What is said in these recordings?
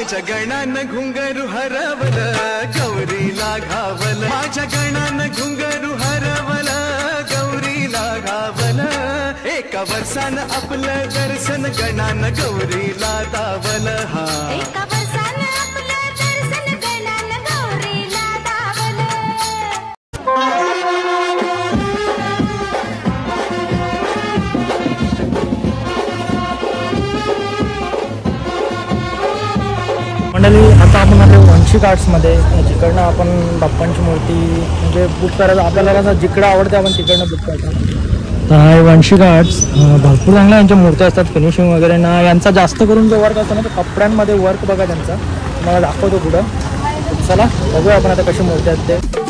माझ्या गणानं घुंगरू हरवलं गौरीला घावलं, माझ्या गणानं घुंगरू हरवलं गौरीला घावलं, एका वर्षानं आपलं दर्शन गणानं गौरीला दावलं. हा एका वर्षानं आपलं दर्शन गणानं गौरीला दावलं. मंडळी, आता आपण आलो वंशिक आर्ट्समध्ये, जिकडनं आपण बाप्पांची मूर्ती म्हणजे बुक करायचं. आपल्याला कसं जिकडं आवडते आपण तिकडनं बुक करतो. तर हा वंशिक आर्ट्स भरपूर चांगल्या यांच्या मूर्त्या असतात, फिनिशिंग वगैरे ना. यांचा जास्त करून जो वर्क असतो ना तो कपड्यांमध्ये वर्क बघा त्यांचा, तुम्हाला दाखवतो पुढं. चला बघूया आपण आता कशी मूर्ती आहेत ते.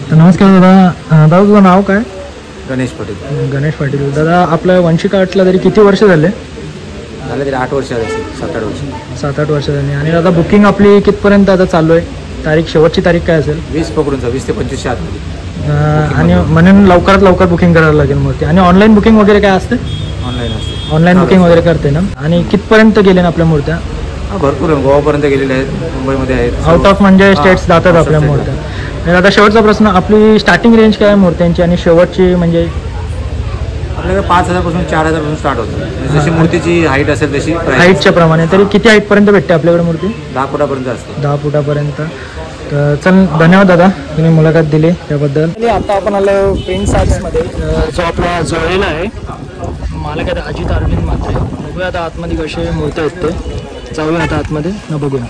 नमस्कार दादा. दादा तुझं नाव काय? गणेश पाटील. गणेश पाटील. दादा आपल्या वंशिक आर्ट्सला तरी किती वर्ष झाले? झाले तरी 8 वर्ष झाले, 7-8 वर्ष. 7-8 वर्ष झाली. आणि दादा बुकिंग आपली कितपर्यंत आता चालू आहे? तारीख, शेवटची तारीख काय असेल? 20 पकडून 20 ते 25 आतमध्ये. आणि म्हणून लवकरात लवकर बुकिंग करायला लागेल मूर्ती. आणि ऑनलाईन बुकिंग वगैरे काय असते? ऑनलाईन असते. ऑनलाईन बुकिंग वगैरे करते ना. आणि कितपर्यंत गेले ना आपल्या मूर्त्या? भरपूर गोवापर्यंत गेलेले आहेत, मुंबईमध्ये आहेत, आउट ऑफ म्हणजे स्टेट्स जातात आपल्या मूर्त्या. आता शेवटचा प्रश्न, आपली स्टार्टिंग रेंज काय आहे मूर्त्यांची आणि शेवटची म्हणजे? आपल्याकडे 5,000 पासून 4,000 पासून स्टार्ट होतं. जशी मूर्तीची हाईट असेल तशी हाईटच्या प्रमाणे. तरी किती हाईटपर्यंत भेटते आपल्याकडे मूर्ती? 10 फुटापर्यंत असते. 10 फुटापर्यंत. तर चल धन्यवाद दादा तुम्ही मुलाखत दिली त्याबद्दल. आता आपण आलो प्रिन्स आर्ट्समध्ये जो आपला जोडलेला आहे मालक आहे अजित अरविंद म्हात्रे. बघूया आता आतमध्ये कसे मूर्ती आहेत ते. जाऊया आता आतमध्ये न बघूया.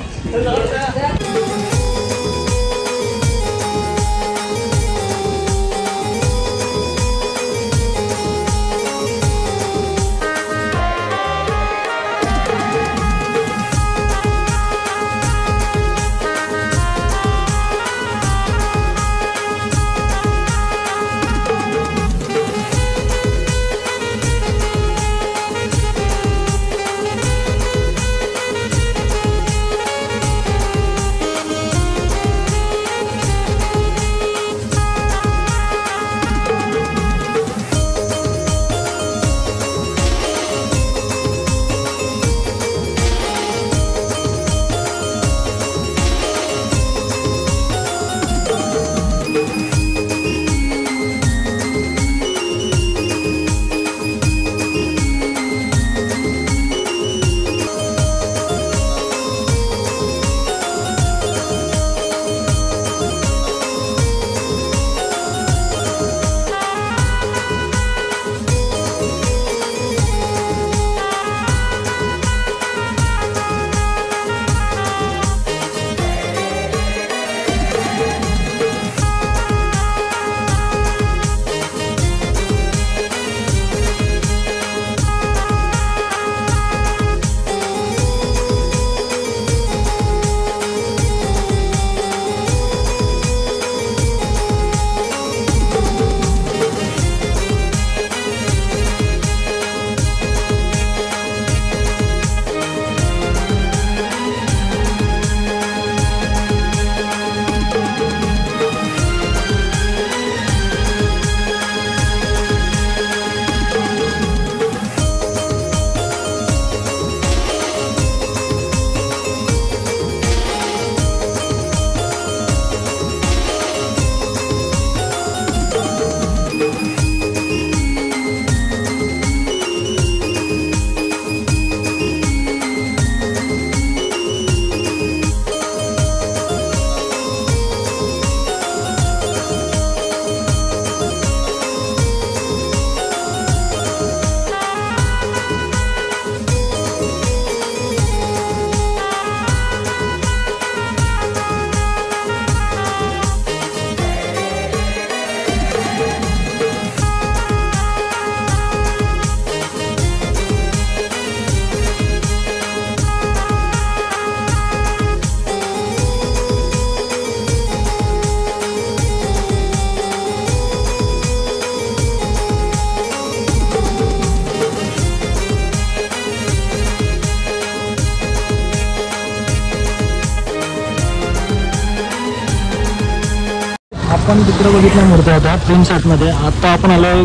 आपण तिकडे बघितल्या मूर्त्या होत्या प्रिन्स आर्टमध्ये. आता आपण आलो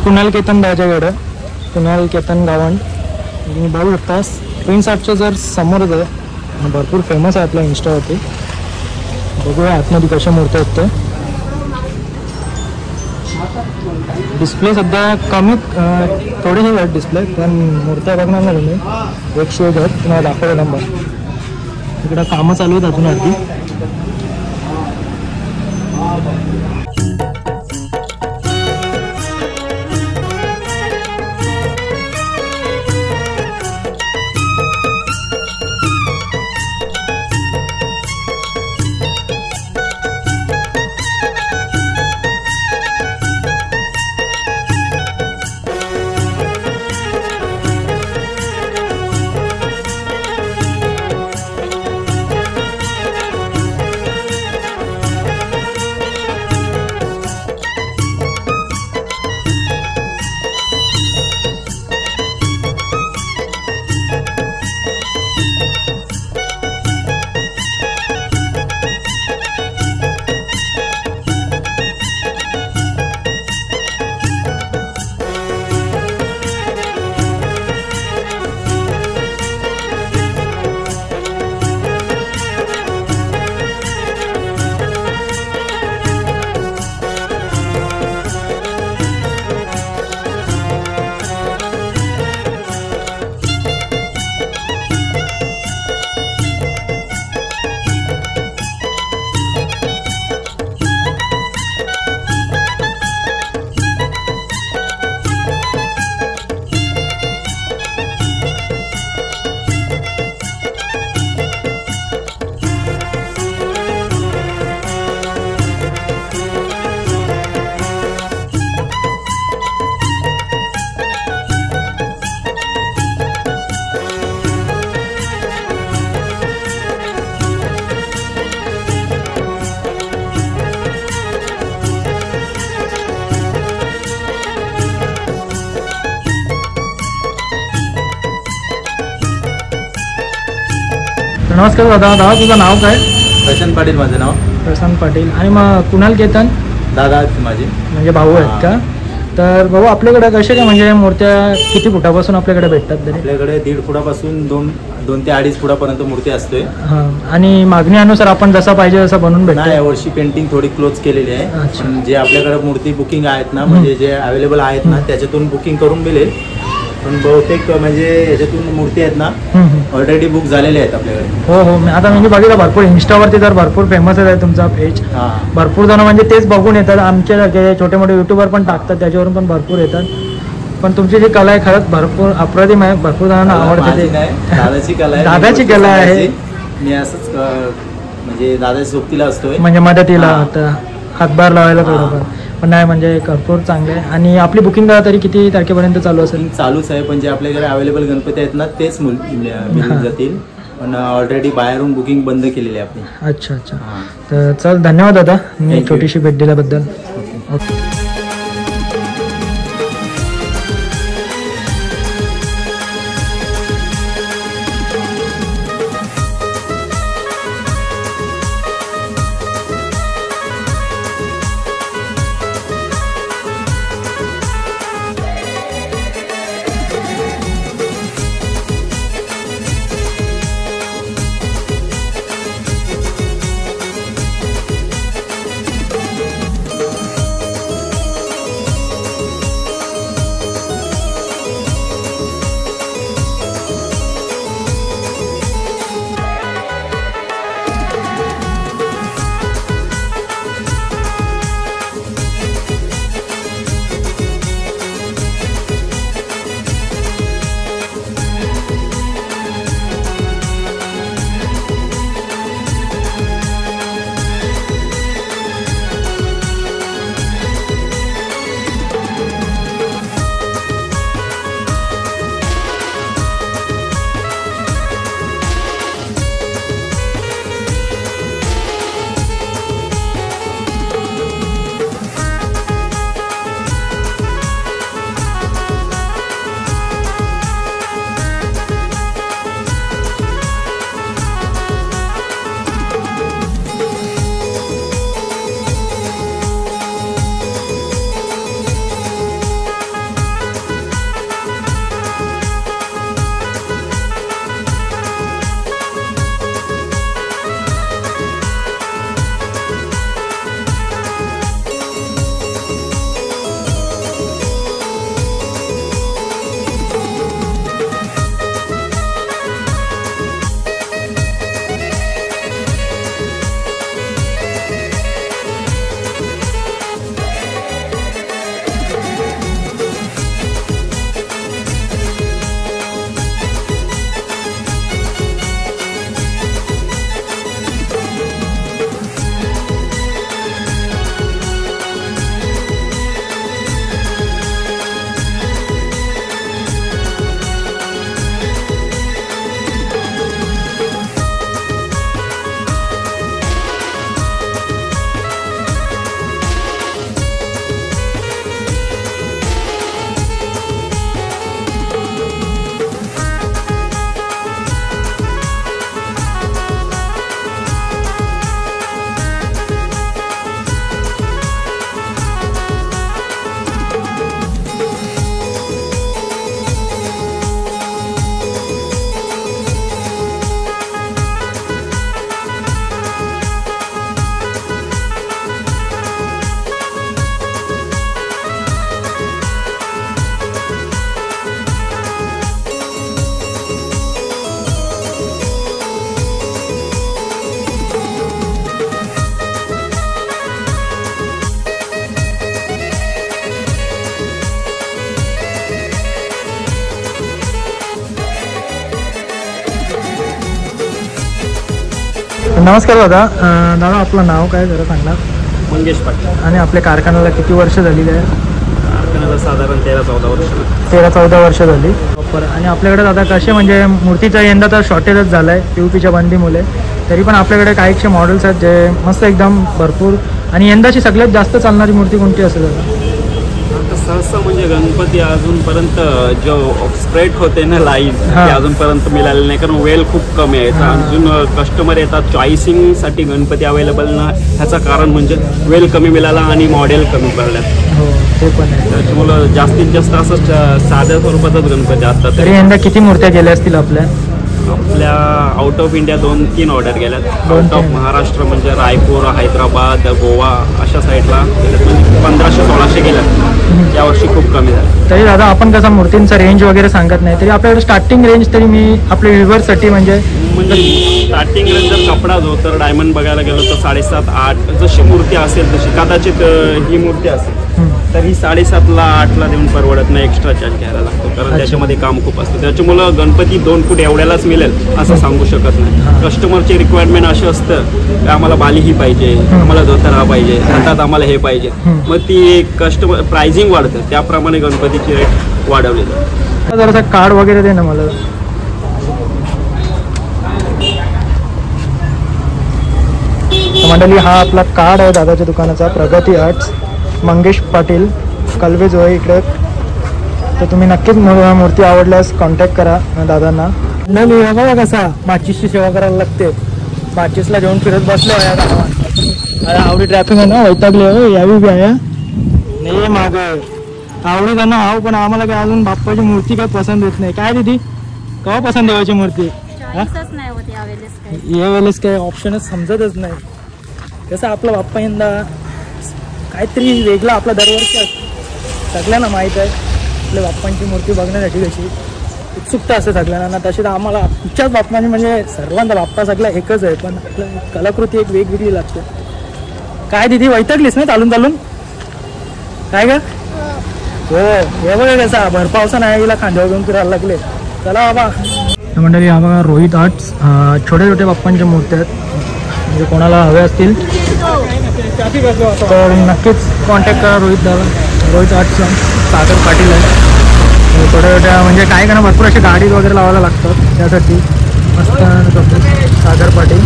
कुणाल केतन दादाच्याकडं. कुणाल केतन गावंड तुम्ही बघू शकता प्रिन्स आर्टचं जर समोरच आहे भरपूर फेमस आहे आपल्या इंस्टावरती. बघूया आतमध्ये कशा मूर्त्या आहेत ते. डिस्प्ले सध्या कमी थोडेसे आहेत डिस्प्ले पण मूर्त्या बघणार ना तुम्ही एक शोध आहेत तुम्हाला दाखवतो नंबर. इकडं कामं चालू आहेत अजून अगदी. नमस्कार दादा. दादा तुझं नाव काय? प्रशांत पाटील माझं नाव. प्रशांत पाटील. आणि मग कुणाल केतन दादा माझे म्हणजे भाऊ आहेत का? तर भाऊ आपल्याकडे कसे काय म्हणजे मूर्त्या किती फुटापासून आपल्याकडे भेटतात तरी? आपल्याकडे 1.5 फुटापासून 2 ते 2.5 फुटापर्यंत मूर्ती असते. हां. आणि मागणीनुसार आपण जसं पाहिजे तसं बनवून नाही, भेटतो. यावर्षी पेंटिंग थोडी क्लोज केलेली आहे. अच्छा. पण जे आपल्याकडे मूर्ती बुकिंग आहेत ना, म्हणजे जे अवेलेबल आहेत ना, त्याच्यातून बुकिंग करून मिळेल. पण बहुतेक म्हणजे याच्यातून मूर्ती आहेत ना ऑलरेडी बुक झालेले आहेत आपल्याकडे. हो हो. मी आता म्हणजे बघितलं भरपूर इंस्टावरती तर भरपूर फेमस आहे तुमचा पेज. हां. भरपूर जण म्हणजे तेच बघून येतात. आमचे छोटे मोठे युट्यूबर पण टाकतात, त्याच्यावरून पण भरपूर येतात. पण तुमची जी कला आहे खरंच भरपूर अप्रतिम आहे. भरपूर जणांना आवडते माझी ते. नाही, दादाची कला आहे. दादाची कला आहे. मी असंच म्हणजे दादाच्या सोबतीला असतोय. म्हणजे मदतीला हां. आता हातभार लावायला थोडंफार. पण नाही म्हणजे भरपूर चांगले आहे. आणि आपली बुकिंग तरी किती तारखेपर्यंत चालू असेल? चालूच आहे. पण जे आपल्याकडे अवेलेबल गणपती आहेत ना तेच मिळून जातील. पण ऑलरेडी बाहेरून बुकिंग बंद केलेली आहे आपली. अच्छा अच्छा. हां. तर चल धन्यवाद दादा मी Thank you. छोटीशी भेट दिल्याबद्दल. ओके. नमस्कार दादा. दादा आपलं नाव काय जरा सांगणार? मंगेश पाटील. आणि आपल्या कारखान्याला किती वर्ष झालेली आहे? कारखान्याला साधारण 13-14 वर्ष. 13-14 वर्ष झाली. प्रॉपर. आणि आपल्याकडे दादा कसे म्हणजे मूर्तीचा यंदा तर शॉर्टेजच झाला आहे PUPच्या बंदीमुळे. तरी पण आपल्याकडे काहीशे मॉडेल्स आहेत जे मस्त एकदम भरपूर. आणि यंदाची सगळ्यात जास्त चालणारी मूर्ती कोणती असेल दादा? सहसा म्हणजे गणपती अजूनपर्यंत जो स्प्रेड होते ना लाईन हा. ते अजूनपर्यंत मिळाले नाही, कारण वेळ खूप कमी आहे. तर अजून कस्टमर येतात चॉईसिंगसाठी गणपती अवेलेबल ना, ह्याचं कारण म्हणजे वेळ कमी मिळाला आणि मॉडेल कमी पडल्यात. हो ते पण आहे. त्याच्यामुळं जास्तीत जास्त असं साध्या स्वरूपातच गणपती असतात. तरी यंदा किती मूर्त्या गेल्या असतील आपल्या? आपल्या आउट ऑफ इंडिया 2-3 ऑर्डर गेल्यात. 2-3. आउट ऑफ महाराष्ट्र म्हणजे रायपूर, हैदराबाद, गोवा अशा साईडला गेल्यात, म्हणजे 1500-1600 गेल्यात. यावर्षी खूप कमी झालं. तरी दादा आपण कसं मूर्तींचा रेंज वगैरे सांगत नाही, तरी आपल्याकडे स्टार्टिंग रेंज तरी मी आपल्या व्ह्युअर्ससाठी म्हणजे स्टार्टिंग जर कपडा जो तर डायमंड बघायला गेलो तर 7.5-8 जशी मूर्ती असेल तशी, कदाचित ही मूर्ती असेल तर ही 7.5ला 8ला देऊन परवडत नाही, एक्स्ट्रा चार्ज घ्यायला लागतो, कारण त्याच्यामध्ये काम खूप असतं. त्याच्यामुळं गणपती 2 फूट एवढ्यालाच मिळेल असं सांगू शकत नाही. कस्टमरची रिक्वायरमेंट अशी असतं की आम्हाला बाली ही पाहिजे, आम्हाला धोतर हा पाहिजे, हातात आम्हाला हे पाहिजे, मग ती कस्टमर प्राइसिंग वाढतं, त्याप्रमाणे गणपतीची रेट वाढवली जाते. जरासा कार्ड वगैरे दे ना मला. मंडळी हा आपला कार्ड आहे दादाच्या दुकानाचा, प्रगती आर्ट्स, मंगेश पाटील, कलवे जो आहे इकडे. तर तुम्ही नक्कीच मूर्ती आवडल्यास कॉन्टॅक्ट करा दादांना. मंडळी बघा कसा माचीसची सेवा करायला लागते. माचीसला घेऊन फिरत बसलो या गावात. आवडी ट्रॅफिक आहे ना, वैतागले हो यावी बी आहे नाही माग आवडी त्यांना हाव, पण आम्हाला काय अजून बाप्पाची मूर्ती काय पसंत येत नाही. काय दिदी केव्हा पसंत यावायची मूर्ती? नाही होत यावेळेस यावेळेस काय ऑप्शनच समजतच नाही. कसं आपला बाप्पा यंदा काहीतरी वेगळा आपला दरवर्षी सगळ्यांना माहीत आहे. आपल्या बाप्पांची मूर्ती बघण्यासाठी कशी उत्सुकता असते सगळ्यांना, तशी तर आम्हाला आमच्याच बाप्पांनी म्हणजे सर्वांचा बाप्पा सगळा एकच आहे, पण आपल्या कलाकृती एक वेगवेगळी लागते. काय दिदी वैतागलीस ना चालून चालून? काय का हो हे बघा कसा भर पावसा नाही हिला खांद्यावर घेऊन फिरायला लागले. चला बाबा. मंडळी हा बघा रोहित आर्ट्स, छोट्या छोट्या बाप्पांच्या मूर्त्या आहेत. म्हणजे कोणाला हवे असतील तर नक्कीच कॉन्टॅक्ट करा रोहित दादा. रोहित आर्ट्सचा सागर पाटील आहे. छोट्या छोट्या म्हणजे काय करणं भरपूर असे गाडी वगैरे लावायला लागतात, त्यासाठी मस्त सागर पाटील.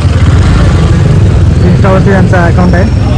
इंस्टावरती त्यांचा अकाउंट आहे.